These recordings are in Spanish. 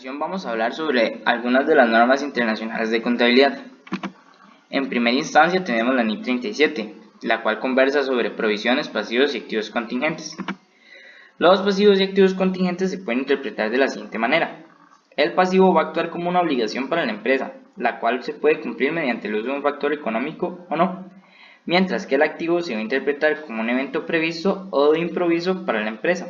continuación vamos a hablar sobre algunas de las normas internacionales de contabilidad. En primera instancia tenemos la NIC 37, la cual conversa sobre provisiones, pasivos y activos contingentes. Los pasivos y activos contingentes se pueden interpretar de la siguiente manera. El pasivo va a actuar como una obligación para la empresa, la cual se puede cumplir mediante el uso de un factor económico o no, mientras que el activo se va a interpretar como un evento previsto o de improviso para la empresa.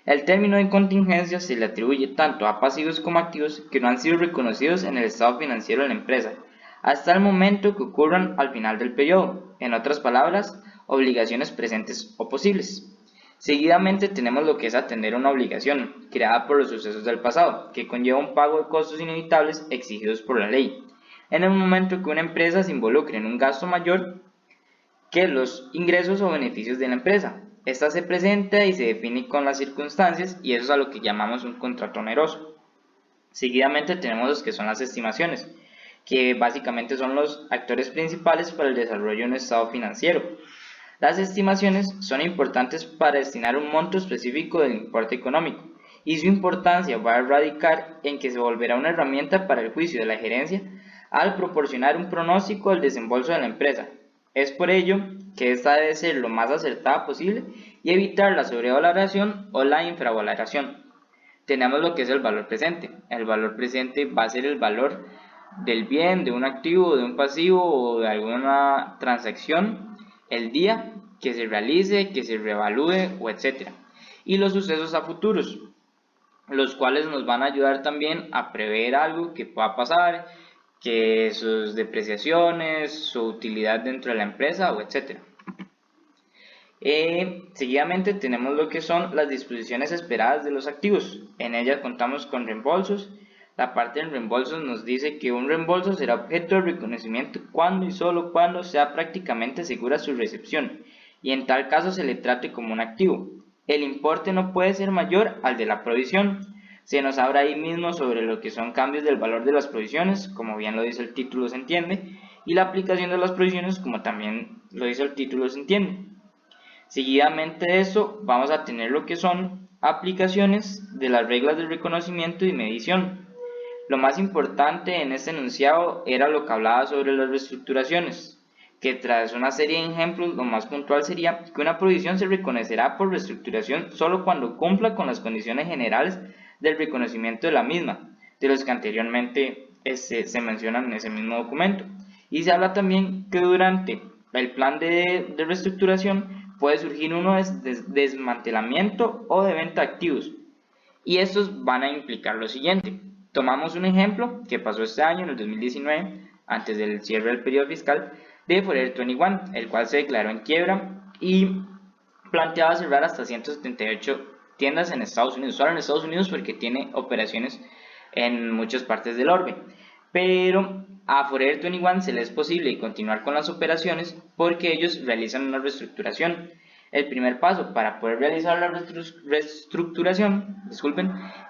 El término de contingencia se le atribuye tanto a pasivos como activos que no han sido reconocidos en el estado financiero de la empresa, hasta el momento que ocurran al final del periodo, en otras palabras, obligaciones presentes o posibles. Seguidamente tenemos lo que es atender una obligación, creada por los sucesos del pasado, que conlleva un pago de costos inevitables exigidos por la ley, en el momento que una empresa se involucre en un gasto mayor que los ingresos o beneficios de la empresa. Esta se presenta y se define con las circunstancias y eso es a lo que llamamos un contrato oneroso. Seguidamente tenemos los que son las estimaciones, que básicamente son los actores principales para el desarrollo de un estado financiero. Las estimaciones son importantes para destinar un monto específico del importe económico y su importancia va a radicar en que se volverá una herramienta para el juicio de la gerencia al proporcionar un pronóstico del desembolso de la empresa. Es por ello que esta debe ser lo más acertada posible y evitar la sobrevaloración o la infravaloración. Tenemos lo que es el valor presente. El valor presente va a ser el valor del bien, de un activo, de un pasivo o de alguna transacción, el día que se realice, que se revalúe o etc. Y los sucesos a futuros, los cuales nos van a ayudar también a prever algo que pueda pasar, que sus depreciaciones, su utilidad dentro de la empresa o etc. Seguidamente tenemos lo que son las disposiciones esperadas de los activos. En ellas contamos con reembolsos. La parte del reembolso nos dice que un reembolso será objeto de reconocimiento cuando y solo cuando sea prácticamente segura su recepción y en tal caso se le trate como un activo. El importe no puede ser mayor al de la provisión. Se nos habla ahí mismo sobre lo que son cambios del valor de las provisiones, como bien lo dice el título se entiende, y la aplicación de las provisiones, como también lo dice el título se entiende. Seguidamente de eso vamos a tener lo que son aplicaciones de las reglas de reconocimiento y medición. Lo más importante en este enunciado era lo que hablaba sobre las reestructuraciones, que tras una serie de ejemplos lo más puntual sería que una provisión se reconocerá por reestructuración solo cuando cumpla con las condiciones generales del reconocimiento de la misma, de los que anteriormente se mencionan en ese mismo documento. Y se habla también que durante el plan de reestructuración puede surgir uno de desmantelamiento o de venta de activos, y estos van a implicar lo siguiente. Tomamos un ejemplo que pasó este año, en el 2019, antes del cierre del periodo fiscal, de Forever 21, el cual se declaró en quiebra y planteaba cerrar hasta 178 tiendas en Estados Unidos, solo en Estados Unidos porque tiene operaciones en muchas partes del orbe. Pero a Forever 21 se le es posible continuar con las operaciones porque ellos realizan una reestructuración. El primer paso para poder realizar la reestructuración,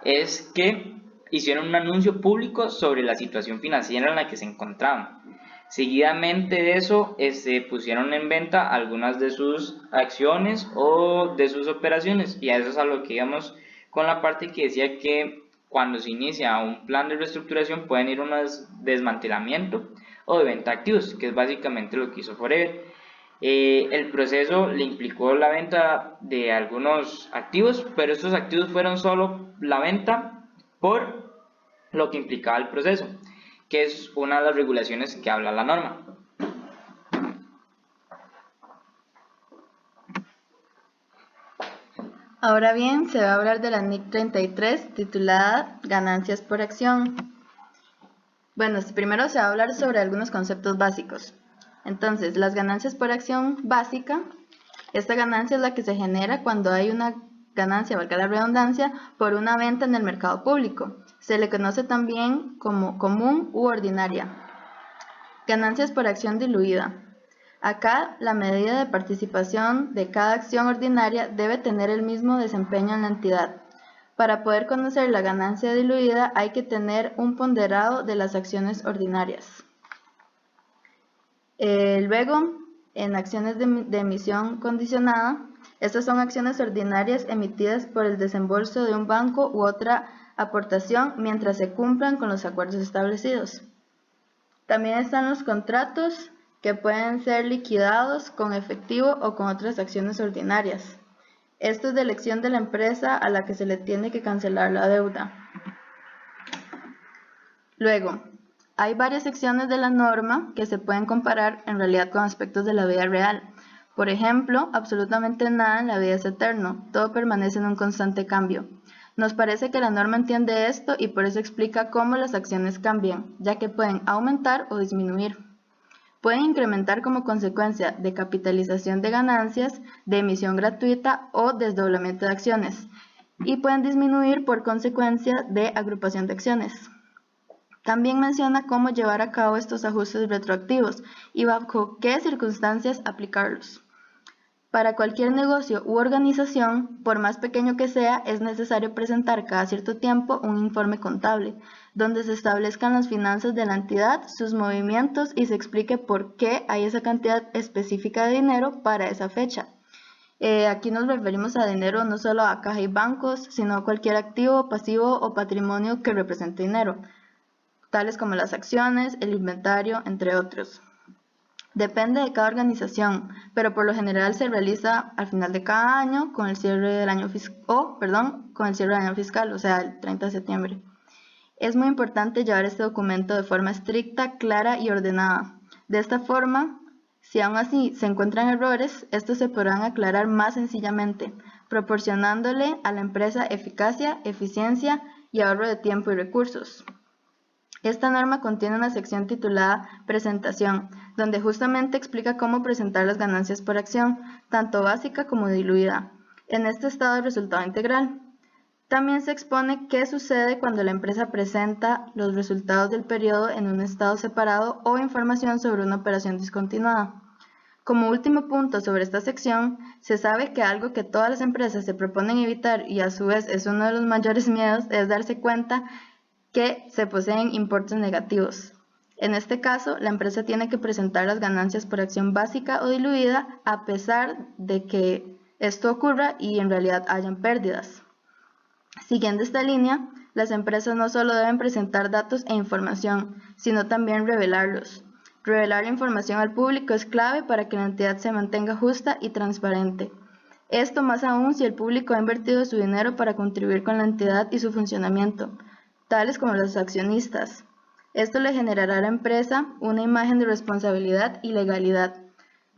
es que hicieron un anuncio público sobre la situación financiera en la que se encontraban. Seguidamente de eso, pusieron en venta algunas de sus acciones o de sus operaciones, y a eso es a lo que íbamos con la parte que decía que cuando se inicia un plan de reestructuración pueden ir a un desmantelamiento o de venta de activos, que es básicamente lo que hizo Forever. El proceso le implicó la venta de algunos activos, pero estos activos fueron solo la venta por lo que implicaba el proceso, que es una de las regulaciones que habla la norma. Ahora bien, se va a hablar de la NIC 33, titulada Ganancias por acción. Bueno, primero se va a hablar sobre algunos conceptos básicos. Entonces, las ganancias por acción básica, esta ganancia es la que se genera cuando hay una ganancia, valga la redundancia, por una venta en el mercado público. Se le conoce también como común u ordinaria. Ganancias por acción diluida. Acá, la medida de participación de cada acción ordinaria debe tener el mismo desempeño en la entidad. Para poder conocer la ganancia diluida hay que tener un ponderado de las acciones ordinarias. Luego, en acciones de emisión condicionada, estas son acciones ordinarias emitidas por el desembolso de un banco u otra aportación mientras se cumplan con los acuerdos establecidos. También están los contratos que pueden ser liquidados con efectivo o con otras acciones ordinarias. Esto es de elección de la empresa a la que se le tiene que cancelar la deuda. Luego, hay varias secciones de la norma que se pueden comparar en realidad con aspectos de la vida real. Por ejemplo, absolutamente nada en la vida es eterno, todo permanece en un constante cambio. Nos parece que la norma entiende esto y por eso explica cómo las acciones cambian, ya que pueden aumentar o disminuir. Pueden incrementar como consecuencia de capitalización de ganancias, de emisión gratuita o desdoblamiento de acciones, y pueden disminuir por consecuencia de agrupación de acciones. También menciona cómo llevar a cabo estos ajustes retroactivos y bajo qué circunstancias aplicarlos. Para cualquier negocio u organización, por más pequeño que sea, es necesario presentar cada cierto tiempo un informe contable, donde se establezcan las finanzas de la entidad, sus movimientos y se explique por qué hay esa cantidad específica de dinero para esa fecha. Aquí nos referimos a dinero no solo a caja y bancos, sino a cualquier activo, pasivo o patrimonio que represente dinero, tales como las acciones, el inventario, entre otros. Depende de cada organización, pero por lo general se realiza al final de cada año con el cierre del año fiscal, o sea, el 30 de septiembre. Es muy importante llevar este documento de forma estricta, clara y ordenada. De esta forma, si aún así se encuentran errores, estos se podrán aclarar más sencillamente, proporcionándole a la empresa eficacia, eficiencia y ahorro de tiempo y recursos. Esta norma contiene una sección titulada Presentación, donde justamente explica cómo presentar las ganancias por acción, tanto básica como diluida, en este estado de resultado integral. También se expone qué sucede cuando la empresa presenta los resultados del periodo en un estado separado o información sobre una operación discontinuada. Como último punto sobre esta sección, se sabe que algo que todas las empresas se proponen evitar y a su vez es uno de los mayores miedos es darse cuenta que se poseen importes negativos. En este caso, la empresa tiene que presentar las ganancias por acción básica o diluida a pesar de que esto ocurra y en realidad hayan pérdidas. Siguiendo esta línea, las empresas no solo deben presentar datos e información, sino también revelarlos. Revelar la información al público es clave para que la entidad se mantenga justa y transparente. Esto más aún si el público ha invertido su dinero para contribuir con la entidad y su funcionamiento, tales como los accionistas. Esto le generará a la empresa una imagen de responsabilidad y legalidad,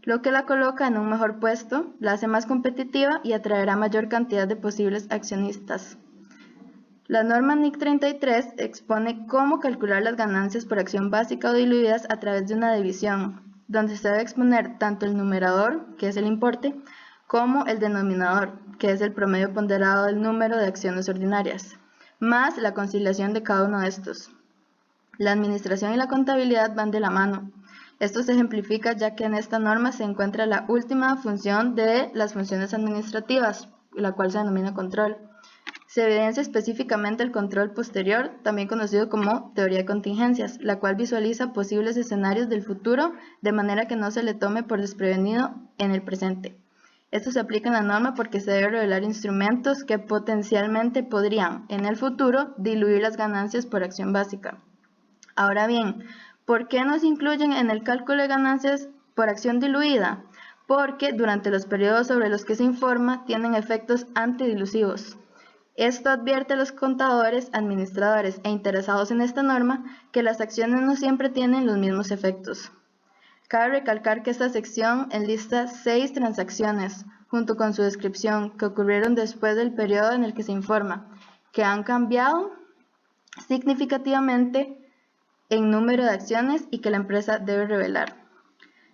lo que la coloca en un mejor puesto, la hace más competitiva y atraerá mayor cantidad de posibles accionistas. La norma NIC 33 expone cómo calcular las ganancias por acción básica o diluidas a través de una división, donde se debe exponer tanto el numerador, que es el importe, como el denominador, que es el promedio ponderado del número de acciones ordinarias, más la conciliación de cada uno de estos. La administración y la contabilidad van de la mano. Esto se ejemplifica ya que en esta norma se encuentra la última función de las funciones administrativas, la cual se denomina control. Se evidencia específicamente el control posterior, también conocido como teoría de contingencias, la cual visualiza posibles escenarios del futuro de manera que no se le tome por desprevenido en el presente. Esto se aplica en la norma porque se debe revelar instrumentos que potencialmente podrían, en el futuro, diluir las ganancias por acción básica. Ahora bien, ¿por qué no se incluyen en el cálculo de ganancias por acción diluida? Porque durante los periodos sobre los que se informa tienen efectos antidilusivos. Esto advierte a los contadores, administradores e interesados en esta norma que las acciones no siempre tienen los mismos efectos. Cabe recalcar que esta sección enlista 6 transacciones, junto con su descripción, que ocurrieron después del periodo en el que se informa, que han cambiado significativamente en número de acciones y que la empresa debe revelar.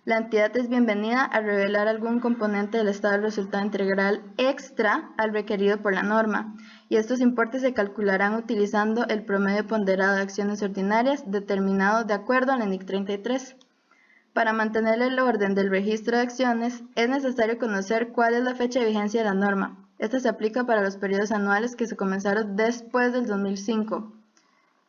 La entidad es bienvenida a revelar algún componente del estado del resultado integral extra al requerido por la norma, y estos importes se calcularán utilizando el promedio ponderado de acciones ordinarias determinado de acuerdo a la NIC 33. Para mantener el orden del registro de acciones, es necesario conocer cuál es la fecha de vigencia de la norma. Esta se aplica para los periodos anuales que se comenzaron después del 2005.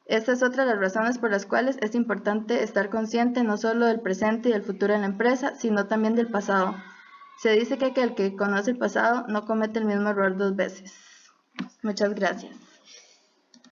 Esta es otra de las razones por las cuales es importante estar consciente no solo del presente y del futuro de la empresa, sino también del pasado. Se dice que aquel que conoce el pasado no comete el mismo error 2 veces. Muchas gracias.